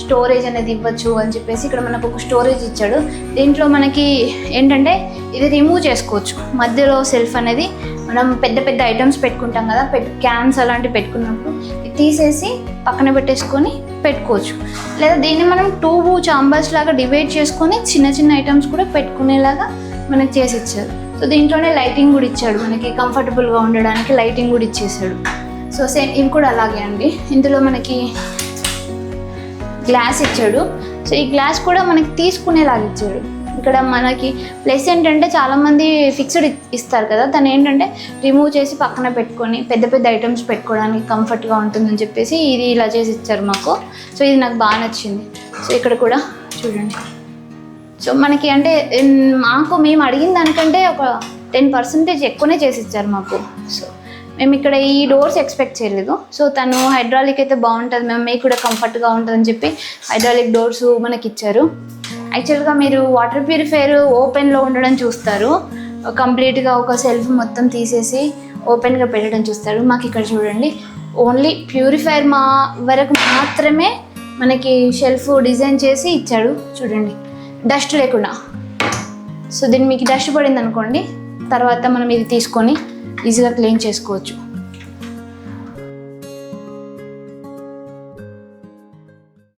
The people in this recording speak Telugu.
స్టోరేజ్ అనేది ఇవ్వచ్చు అని చెప్పేసి ఇక్కడ మనకు ఒక స్టోరేజ్ ఇచ్చాడు. దీంట్లో మనకి ఏంటంటే ఇది రిమూవ్ చేసుకోవచ్చు. మధ్యలో సెల్ఫ్ అనేది మనం పెద్ద పెద్ద ఐటమ్స్ పెట్టుకుంటాం కదా, క్యాన్స్ అలాంటివి పెట్టుకున్నప్పుడు ఇది తీసేసి పక్కన పెట్టేసుకొని పెట్టుకోవచ్చు. లేదా దీన్ని మనం 2 చాంబర్స్ లాగా డివైడ్ చేసుకొని చిన్న చిన్న ఐటమ్స్ కూడా పెట్టుకునేలాగా మనకి చేసి ఇచ్చారు. సో దీంట్లోనే లైటింగ్ కూడా ఇచ్చాడు, మనకి కంఫర్టబుల్గా ఉండడానికి లైటింగ్ కూడా ఇచ్చేసాడు. సో సేమ్ ఇవి కూడా అలాగే అండి. ఇందులో మనకి గ్లాస్ ఇచ్చాడు. సో ఈ గ్లాస్ కూడా మనకి తీసుకునేలాగా ఇచ్చాడు. ఇక్కడ మనకి ప్లస్ ఏంటంటే చాలామంది ఫిక్స్డ్ ఇస్తారు కదా, తను ఏంటంటే రిమూవ్ చేసి పక్కన పెట్టుకొని పెద్ద పెద్ద ఐటమ్స్ పెట్టుకోవడానికి కంఫర్ట్గా ఉంటుందని చెప్పేసి ఇది ఇలా చేసి ఇచ్చారు మాకు. సో ఇది నాకు బాగా నచ్చింది. సో ఇక్కడ కూడా చూడండి. సో మనకి అంటే మేము అడిగిన దానికంటే ఒక 10% ఎక్కువనే చేసి ఇచ్చారు మాకు. సో మేము ఇక్కడ ఈ డోర్స్ ఎక్స్పెక్ట్ చేయలేదు. సో తను హైడ్రాలిక్ అయితే బాగుంటుంది, మీకు కూడా కంఫర్ట్గా ఉంటుందని చెప్పి హైడ్రాలిక్ డోర్స్ మనకి ఇచ్చారు. యాక్చువల్గా మీరు వాటర్ ప్యూరిఫైయర్ ఓపెన్లో ఉండడం చూస్తారు, కంప్లీట్గా ఒక సెల్ఫ్ మొత్తం తీసేసి ఓపెన్గా పెట్టడం చూస్తారు. మాకు ఇక్కడ చూడండి ఓన్లీ ప్యూరిఫైయర్ వరకు మాత్రమే మనకి షెల్ఫ్ డిజైన్ చేసి ఇచ్చాడు. చూడండి డస్ట్ లేకుండా. సో దీన్ని మీకు డస్ట్ పడింది అనుకోండి, తర్వాత మనం ఇది తీసుకొని ఈజీగా క్లీన్ చేసుకోవచ్చు.